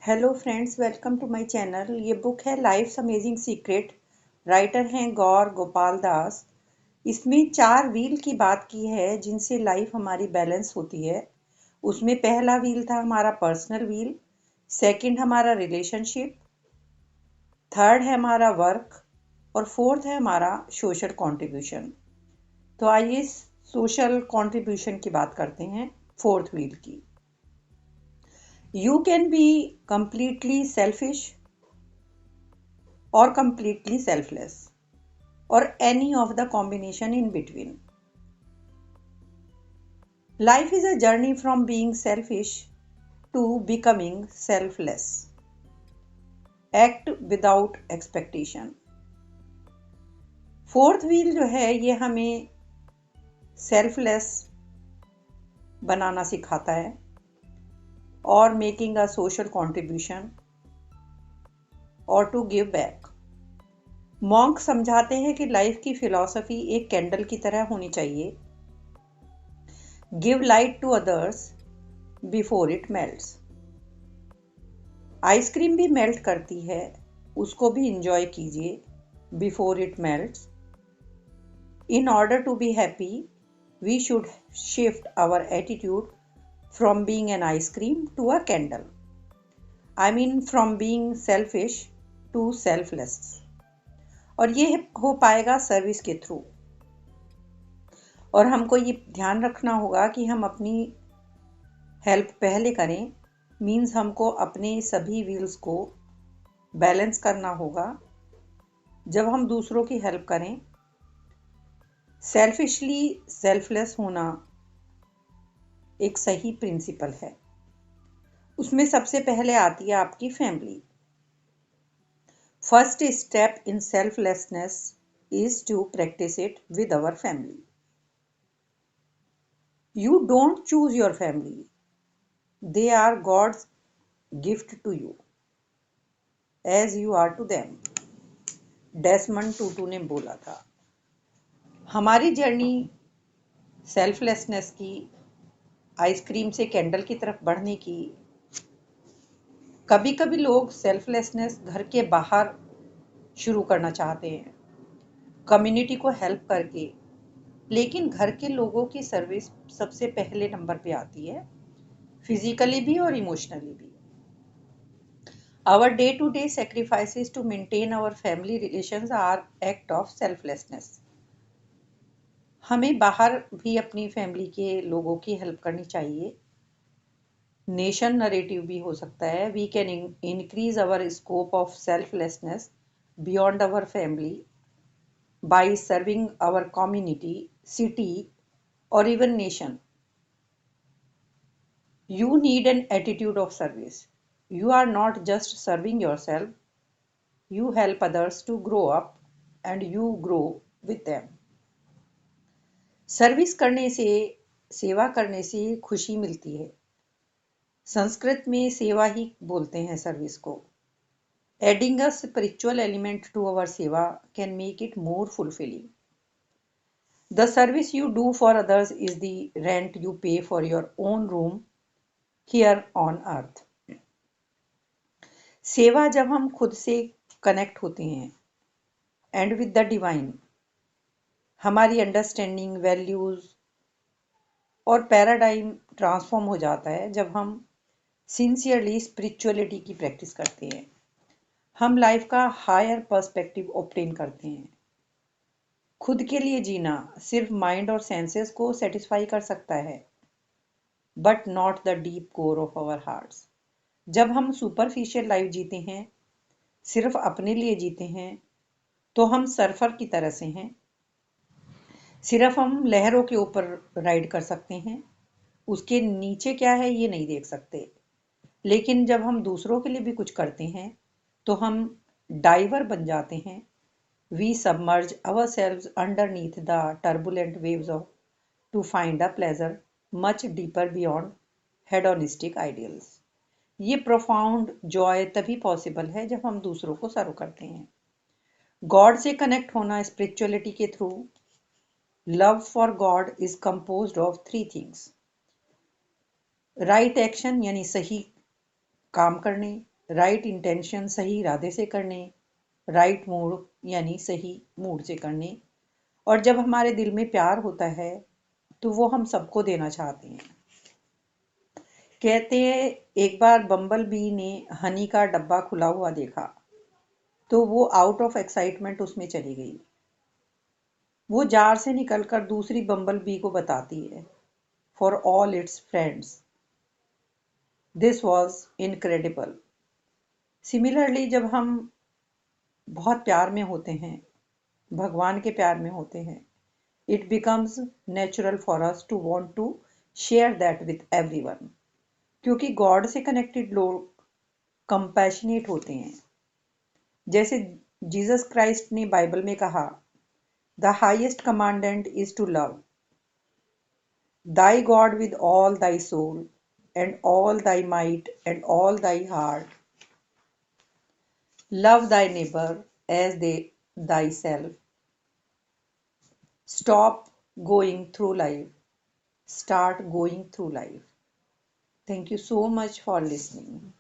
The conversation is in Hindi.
Hello friends, welcome to my channel. ये बुक है लाइफ्स अमेजिंग सीक्रेट। राइटर हैं गौर गोपाल दास। इसमें 4 व्हील की बात की है जिनसे लाइफ हमारी बैलेंस होती है। उसमें पहला व्हील था हमारा पर्सनल व्हील, सेकंड हमारा रिलेशनशिप, थर्ड है हमारा वर्क और फोर्थ है हमारा सोशल कंट्रीब्यूशन। तो आइए सोशल कंट्रीब्यूशन की बात करते हैं, फोर्थ व्हील की। You can be completely selfish or completely selfless, or any of the combination in between. Life is a journey from being selfish to becoming selfless. Act without expectation. Fourth wheel जो है ये हमें सेल्फलेस बनाना सिखाता है और मेकिंग अ सोशल कंट्रीब्यूशन और टू गिव बैक। मॉन्क समझाते हैं कि लाइफ की फिलॉसफी एक कैंडल की तरह होनी चाहिए। Give light to others before it melts. Ice cream भी मेल्ट करती है, उसको भी इंजॉय कीजिए before it melts. In order to be happy we should shift our attitude from being an ice cream to a candle. I mean from being selfish to selfless. और ये हो पाएगा सर्विस के थ्रू। और हमको ये ध्यान रखना होगा कि हम अपनी हेल्प पहले करें। मीन्स हमको अपने सभी व्हील्स को बैलेंस करना होगा। जब हम दूसरों की हेल्प करें, सेल्फिशली सेल्फलेस होना एक सही प्रिंसिपल है। उसमें सबसे पहले आती है आपकी family. First step in selflessness is to practice it with our family. You don't choose your family, they are God's gift to you as you are to them, Desmond Tutu ने बोला था। हमारी जर्नी सेल्फलेसनेस की, आइसक्रीम से कैंडल की तरफ बढ़ने की। कभी कभी लोग सेल्फलेसनेस घर के बाहर शुरू करना चाहते हैं, कम्युनिटी को हेल्प करके। लेकिन घर के लोगों की सर्विस सबसे पहले नंबर पे आती है, फिजिकली भी और इमोशनली भी। Our day-to-day sacrifices to maintain our family relations are act of selflessness. हमें बाहर भी अपनी फैमिली के लोगों की हेल्प करनी चाहिए। नेशन नरेटिव भी हो सकता है। We can increase our scope of selflessness beyond our family by serving our community, city, or even nation. You need an attitude of service. You are not just serving yourself, you help others to grow up and you grow with them. Service करने से, सेवा करने से खुशी मिलती है। संस्कृत में सेवा ही बोलते हैं सर्विस को। Adding a spiritual element to our seva can make it more fulfilling. The service you do for others is the rent you pay for your own room here on earth. सेवा जब हम खुद से कनेक्ट होते हैं एंड विद द डिवाइन, हमारी अंडरस्टैंडिंग, वैल्यूज और पैराडाइम ट्रांसफॉर्म हो जाता है। जब हम सिंसियरली स्पिरिचुअलिटी की प्रैक्टिस करते हैं, हम लाइफ का हायर पर्सपेक्टिव ऑब्टेन करते हैं। खुद के लिए जीना सिर्फ माइंड और सेंसेस को सेटिस्फाई कर सकता है, but not the deep core of our hearts. जब हम सुपरफिशियल लाइफ जीते हैं, सिर्फ अपने लिए जीते हैं, तो हम सर्फर की तरह से हैं। सिर्फ हम लहरों के ऊपर राइड कर सकते हैं, उसके नीचे क्या है ये नहीं देख सकते। लेकिन जब हम दूसरों के लिए भी कुछ करते हैं तो हम डाइवर बन जाते हैं। We submerge ourselves underneath the turbulent waves of to find a pleasure much deeper beyond hedonistic ideals. ये प्रोफाउंड जॉय तभी पॉसिबल है जब हम दूसरों को सर्व करते हैं। गॉड से कनेक्ट होना स्पिरिचुअलिटी के through. Love for God is composed of 3 things. Right action यानी सही काम करने, राइट इंटेंशन सही इरादे से करने, राइट मूड यानी सही मूड से करने। और जब हमारे दिल में प्यार होता है तो वो हम सबको देना चाहते हैं। कहते हैं एक बार बम्बल बी ने हनी का डब्बा खुला हुआ देखा तो वो आउट ऑफ एक्साइटमेंट उसमें चली गई। वो जार से निकलकर दूसरी बम्बल बी को बताती है, for all it's friends, this was incredible. Similarly जब हम बहुत प्यार में होते हैं, भगवान के प्यार में होते हैं, it becomes natural for us to want to share that with everyone. क्योंकि गॉड से कनेक्टेड लोग कंपैशनेट होते हैं। जैसे जीसस क्राइस्ट ने बाइबल में कहा, the highest commandment is to love thy God with all thy soul, and all thy might, and all thy heart. Love thy neighbor as thyself. Stop going through life. Start going through life. Thank you so much for listening.